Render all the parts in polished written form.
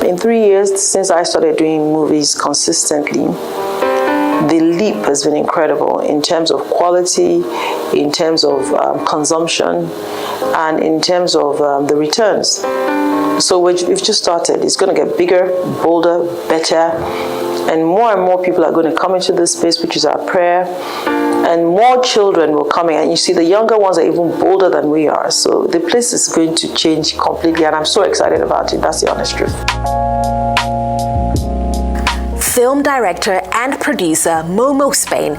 In 3 years since I started doing movies consistently, the leap has been incredible in terms of quality, in terms of consumption, and in terms of the returns. So we've just started. It's going to get bigger, bolder, better, and more people are going to come into this space, which is our prayer, and more children will come in. And you see, the younger ones are even bolder than we are. So the place is going to change completely, and I'm so excited about it. That's the honest truth. Film director and producer Momo Spain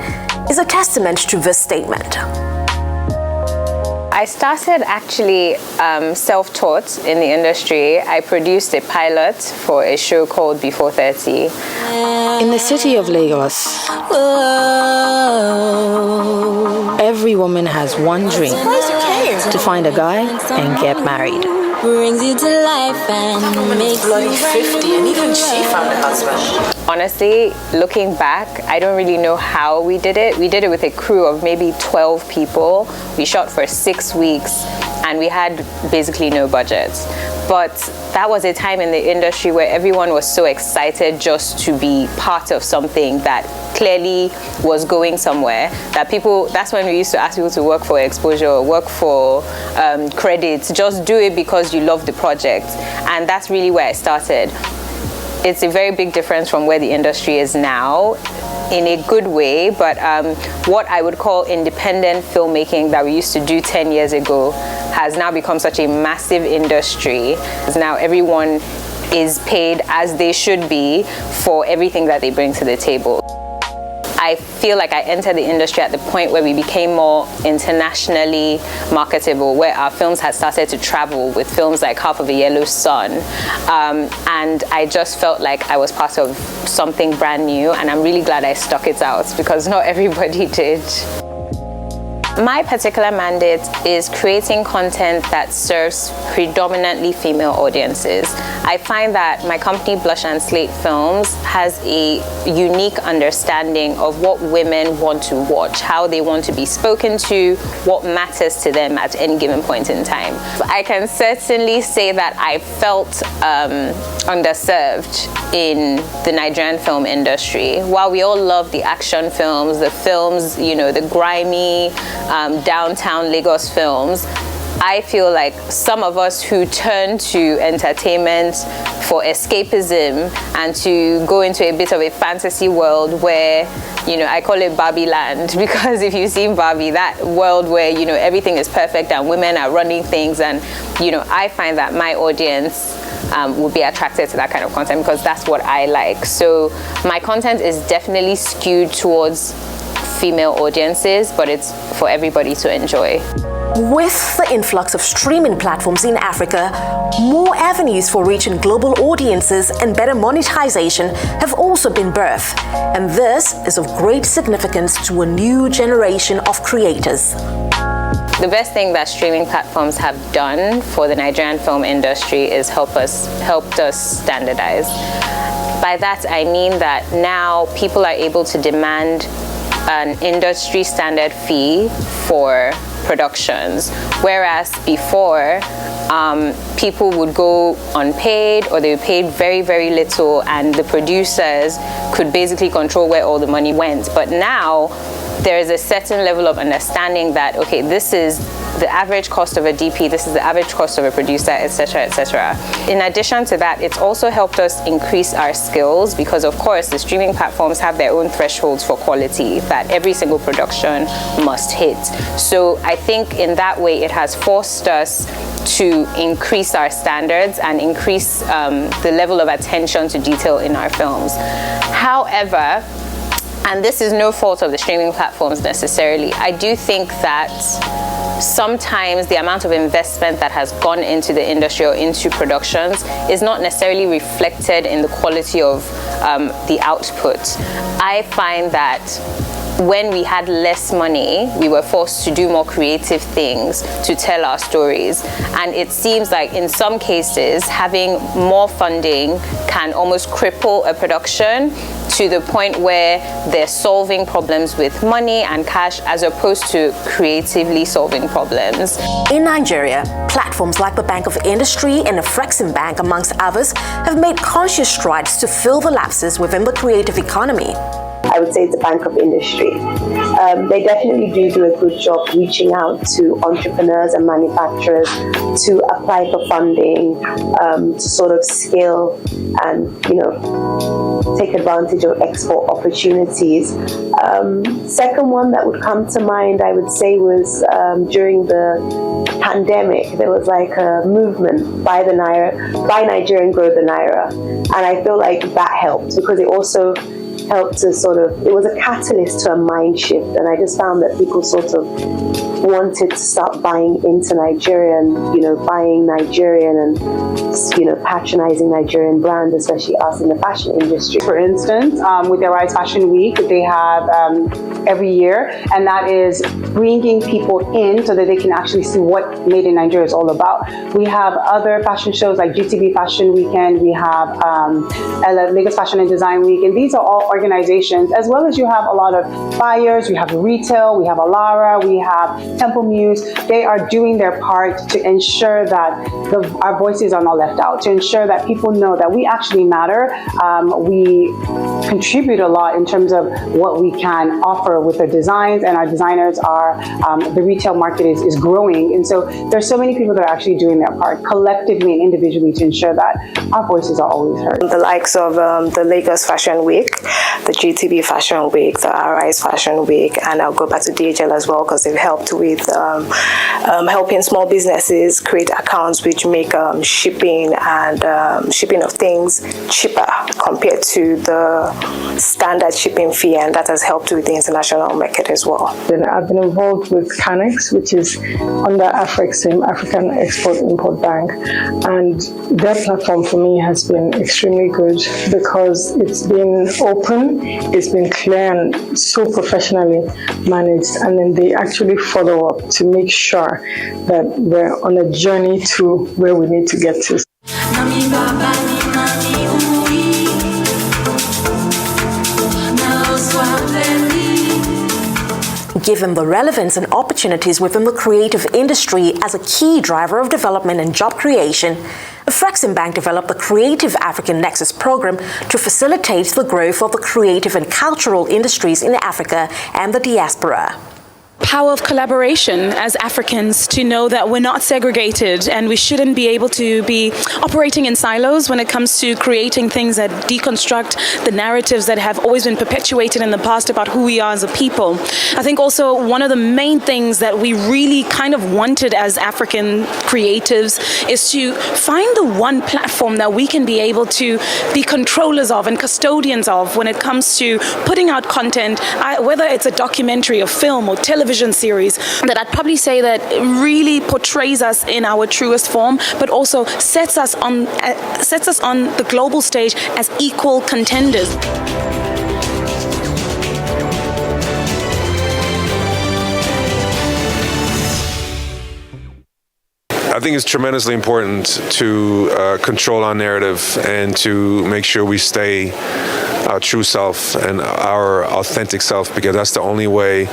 is a testament to this statement. I started actually self-taught in the industry. I produced a pilot for a show called Before 30. In the city of Lagos, every woman has one dream: to find a guy and get married. Brings you to life and makes bloody 50, and even she found a husband. Honestly, looking back, I don't really know how we did it. We did it with a crew of maybe 12 people. We shot for 6 weeks, and we had basically no budget. But that was a time in the industry where everyone was so excited just to be part of something that clearly was going somewhere, that that's when we used to ask people to work for exposure or work for credits. Just do it because you love the project. And that's really where I started. It's a very big difference from where the industry is now, in a good way, but what I would call independent filmmaking that we used to do 10 years ago has now become such a massive industry. Now everyone is paid as they should be for everything that they bring to the table. I feel like I entered the industry at the point where we became more internationally marketable, where our films had started to travel with films like Half of a Yellow Sun. And I just felt like I was part of something brand new, and I'm really glad I stuck it out because not everybody did. My particular mandate is creating content that serves predominantly female audiences. I find that my company, Blush and Slate Films, has a unique understanding of what women want to watch, how they want to be spoken to, what matters to them at any given point in time. I can certainly say that I felt underserved in the Nigerian film industry. While we all love the action films, the grimy, downtown Lagos films, I feel like some of us who turn to entertainment for escapism and to go into a bit of a fantasy world where, I call it Barbie land, because if you've seen Barbie, that world where, everything is perfect and women are running things, and, I find that my audience would be attracted to that kind of content because that's what I like. So my content is definitely skewed towards female audiences, but it's for everybody to enjoy. With the influx of streaming platforms in Africa, more avenues for reaching global audiences and better monetization have also been birthed, and this is of great significance to a new generation of creators. The best thing that streaming platforms have done for the Nigerian film industry is helped us standardize. By that I mean that now people are able to demand an industry standard fee for productions, whereas before people would go unpaid or they were paid very, very little, and the producers could basically control where all the money went. But now there is a certain level of understanding that, okay, this is the average cost of a DP, this is the average cost of a producer, etc., etc. In addition to that, it's also helped us increase our skills because, of course, the streaming platforms have their own thresholds for quality that every single production must hit. So I think in that way, it has forced us to increase our standards and increase the level of attention to detail in our films. However, and this is no fault of the streaming platforms necessarily, I do think that sometimes the amount of investment that has gone into the industry or into productions is not necessarily reflected in the quality of the output. I find that when we had less money, we were forced to do more creative things to tell our stories. And it seems like in some cases, having more funding can almost cripple a production to the point where they're solving problems with money and cash as opposed to creatively solving problems. In Nigeria, platforms like the Bank of Industry and the Flexing Bank, amongst others, have made conscious strides to fill the lapses within the creative economy. I would say it's a Bank of Industry. They definitely do a good job reaching out to entrepreneurs and manufacturers to apply for funding, to sort of scale and, take advantage of export opportunities. Second one that would come to mind, I would say, was during the pandemic. There was like a movement buy Nigeria and grow the Naira. And I feel like that helped because it also helped to it was a catalyst to a mind shift, and I just found that people sort of wanted to start buying into Nigeria and, buying Nigerian and, patronizing Nigerian brands, especially us in the fashion industry. For instance, with the Rise Fashion Week, they have every year, and that is bringing people in so that they can actually see what Made in Nigeria is all about. We have other fashion shows like GTB Fashion Weekend, we have Lagos Fashion and Design Week, and these are all organizations, as well as you have a lot of buyers, we have retail, we have Alara, we have Temple Muse. They are doing their part to ensure that our voices are not left out, to ensure that people know that we actually matter. We contribute a lot in terms of what we can offer with our designs, and our designers are, the retail market is growing. And so there's so many people that are actually doing their part collectively and individually to ensure that our voices are always heard. The likes of the Lagos Fashion Week, the GTB Fashion Week, the Rise Fashion Week, and I'll go back to DHL as well because they've helped with helping small businesses create accounts which make shipping and shipping of things cheaper compared to the standard shipping fee, and that has helped with the international market as well. I've been involved with CANEX, which is under African Export-Import Bank, and their platform for me has been extremely good because it's been open, it's been clear and so professionally managed, and then they actually follow up to make sure that we're on a journey to where we need to get to. Given the relevance and opportunities within the creative industry as a key driver of development and job creation, the Flexing Bank developed the Creative African Nexus program to facilitate the growth of the creative and cultural industries in Africa and the diaspora. Power of collaboration as Africans, to know that we're not segregated and we shouldn't be able to be operating in silos when it comes to creating things that deconstruct the narratives that have always been perpetuated in the past about who we are as a people. I think also one of the main things that we really kind of wanted as African creatives is to find the one platform that we can be able to be controllers of and custodians of when it comes to putting out content, whether it's a documentary or film or television series, that I'd probably say that really portrays us in our truest form, but also sets us on the global stage as equal contenders. I think it's tremendously important to control our narrative and to make sure we stay our true self and our authentic self, because that's the only way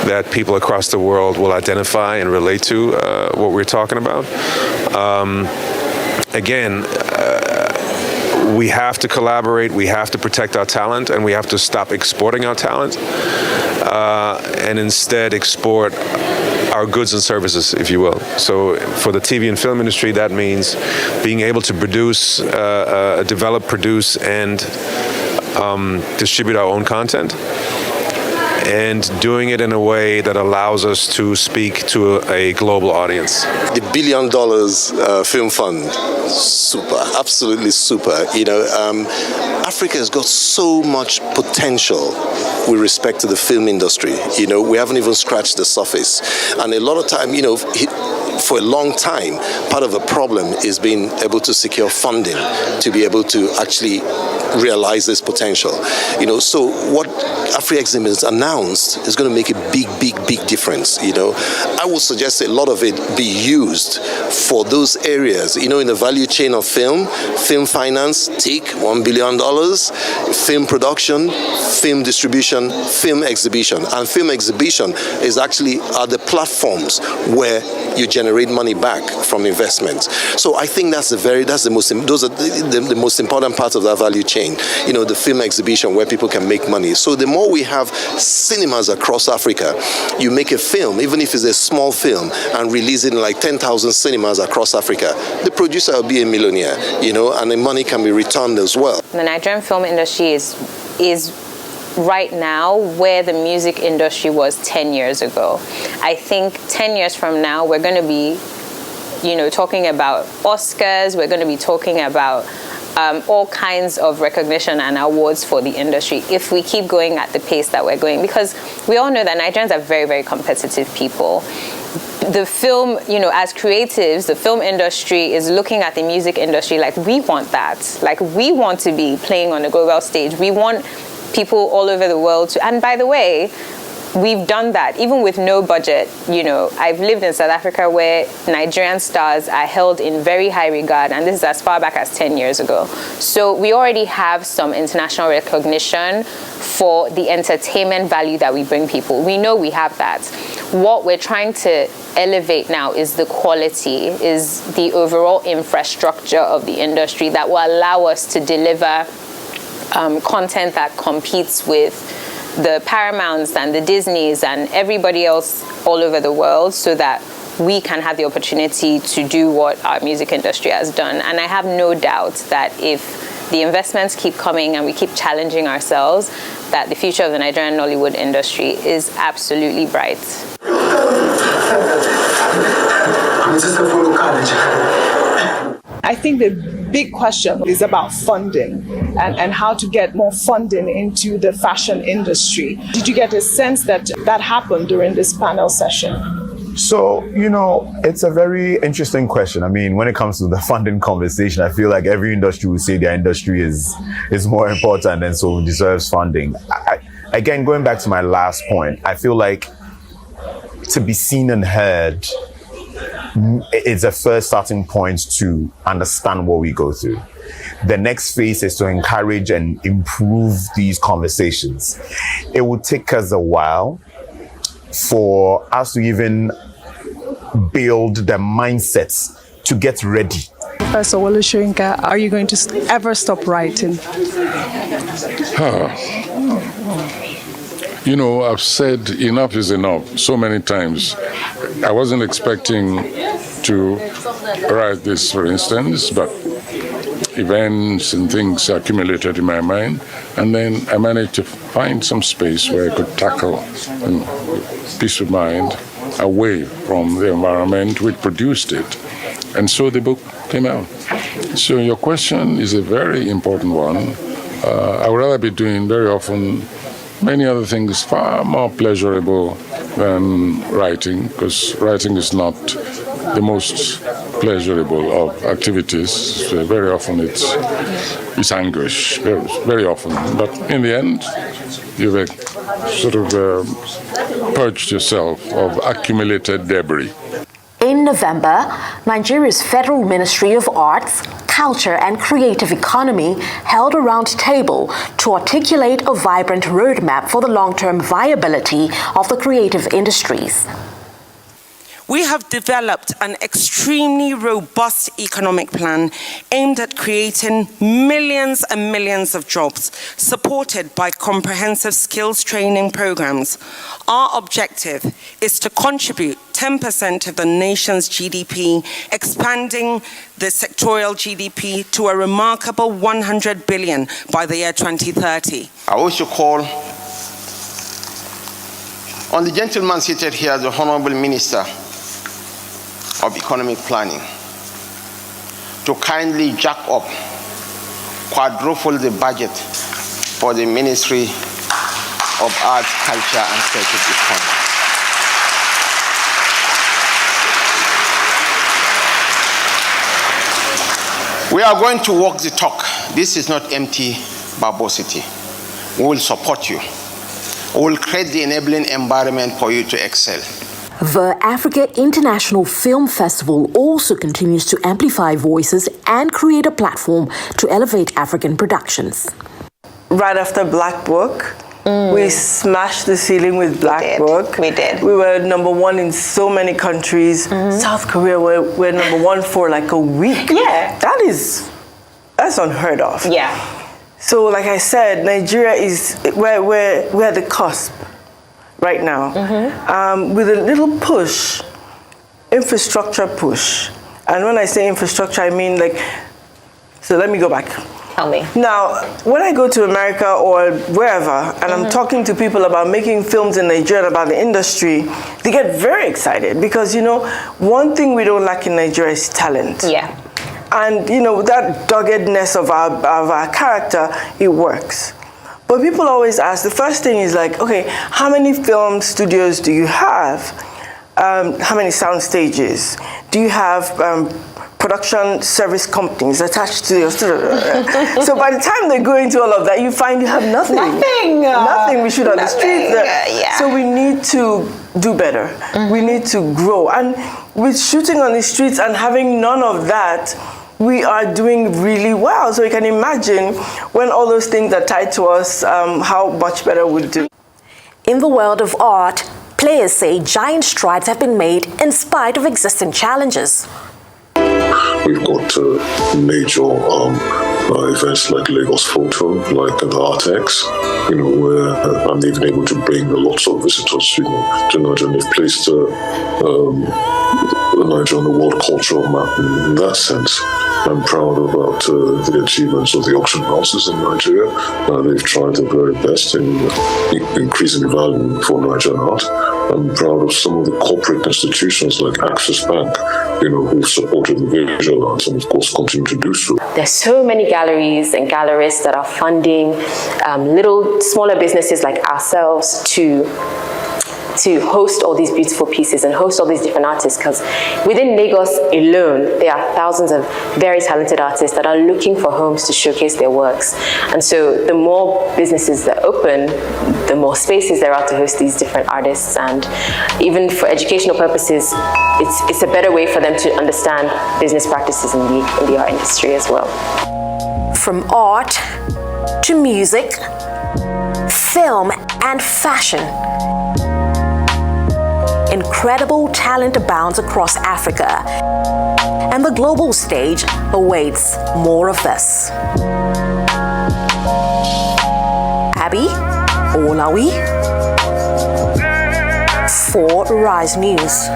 that people across the world will identify and relate to what we're talking about. We have to collaborate, we have to protect our talent, and we have to stop exporting our talent and instead export our goods and services, if you will. So for the TV and film industry, that means being able to produce, develop, produce, and distribute our own content, and doing it in a way that allows us to speak to a global audience. The $1 billion film fund, super, absolutely super. Africa has got so much potential with respect to the film industry. We haven't even scratched the surface. And a lot of time, for a long time, part of the problem is being able to secure funding to be able to actually realize this potential. So what AfriExim has announced is going to make a big difference. I would suggest a lot of it be used for those areas. In the value chain of film finance, take $1 billion, film production, film distribution, film exhibition. And film exhibition is actually are the platforms where you generate money back from investments. So I think those are the most important parts of that value chain. The film exhibition where people can make money. So the more we have cinemas across Africa, you make a film, even if it's a small film, and release it in like 10,000 cinemas across Africa, the producer will be a millionaire, and the money can be returned as well. The Nigerian film industry is right now where the music industry was 10 years ago. I think 10 years from now, we're going to be, talking about Oscars, we're going to be talking about all kinds of recognition and awards for the industry if we keep going at the pace that we're going, because we all know that Nigerians are very, very competitive people. The film, as creatives, the film industry is looking at the music industry like, we want that. Like, we want to be playing on a global stage. We want people all over the world to, and by the way, we've done that even with no budget. I've lived in South Africa where Nigerian stars are held in very high regard, and this is as far back as 10 years ago. So we already have some international recognition for the entertainment value that we bring people. We know we have that. What we're trying to elevate now is the quality, is the overall infrastructure of the industry that will allow us to deliver content that competes with the Paramounts and the Disneys and everybody else all over the world, so that we can have the opportunity to do what our music industry has done. And I have no doubt that if the investments keep coming and we keep challenging ourselves, that the future of the Nigerian Nollywood industry is absolutely bright. I think the big question is about funding and how to get more funding into the fashion industry. Did you get a sense that that happened during this panel session? So, it's a very interesting question. I mean, when it comes to the funding conversation, I feel like every industry will say their industry is more important and so deserves funding. Again, going back to my last point, I feel like to be seen and heard, it's a first starting point to understand what we go through. The next phase is to encourage and improve these conversations. It will take us a while for us to even build the mindsets to get ready. Professor Wole Soyinka, are you going to ever stop writing? I've said enough is enough so many times. I wasn't expecting to write this, for instance, but events and things accumulated in my mind, and then I managed to find some space where I could tackle peace of mind away from the environment which produced it. And so the book came out. So your question is a very important one. I would rather be doing very often many other things far more pleasurable than writing, because writing is not the most pleasurable of activities. So very often it's anguish, very often. But in the end, you've sort of purged yourself of accumulated debris. In November, Nigeria's Federal Ministry of Arts, Culture and Creative Economy held a roundtable to articulate a vibrant roadmap for the long-term viability of the creative industries. We have developed an extremely robust economic plan aimed at creating millions and millions of jobs, supported by comprehensive skills training programs. Our objective is to contribute 10% of the nation's GDP, expanding the sectorial GDP to a remarkable 100 billion by the year 2030. I also call on the gentleman seated here, the Honorable Minister of Economic Planning, to kindly jack up, quadruple the budget for the Ministry of Arts, Culture and Creative Economy. We are going to walk the talk. This is not empty verbosity. We will support you. We will create the enabling environment for you to excel. The Africa International Film Festival also continues to amplify voices and create a platform to elevate African productions. Right after Black Book, we smashed the ceiling with Black Book. We did. We were #1 in so many countries. South Korea, we're #1 for like a week. Yeah. That's unheard of. Yeah. So like I said, Nigeria is, we're at the cusp right now. With a little push, infrastructure push. And when I say infrastructure, I mean so let me go back. Tell me. Now, when I go to America or wherever, and I'm talking to people about making films in Nigeria, about the industry, they get very excited because, one thing we don't lack in Nigeria is talent. Yeah. And, that doggedness of our character, it works. But people always ask, the first thing is like, okay, how many film studios do you have? How many sound stages? Do you have production service companies attached to your studio? So by the time they go into all of that, you find you have nothing. Nothing. We shoot on the streets. So we need to do better. We need to grow. And with shooting on the streets and having none of that, we are doing really well. So you can imagine when all those things are tied to us, how much better we'll do. In the world of art, players say giant strides have been made in spite of existing challenges. We've got major events like Lagos Photo, like the ArtX, where I'm even able to bring lots of visitors, to Nigeria. They've placed Nigeria on the world cultural map in that sense. I'm proud about the achievements of the auction houses in Nigeria. They've tried their very best in increasing the value for Nigerian art. I'm proud of some of the corporate institutions like Access Bank, who've supported the visual arts and of course continue to do so. There's so many galleries and gallerists that are funding smaller businesses like ourselves to host all these beautiful pieces and host all these different artists, because within Lagos alone, there are thousands of very talented artists that are looking for homes to showcase their works. And so the more businesses that open, the more spaces there are to host these different artists. And even for educational purposes, it's a better way for them to understand business practices in the art industry as well. From art to music, film and fashion, incredible talent abounds across Africa, and the global stage awaits more of this. Abby, Olawi, for Rise News.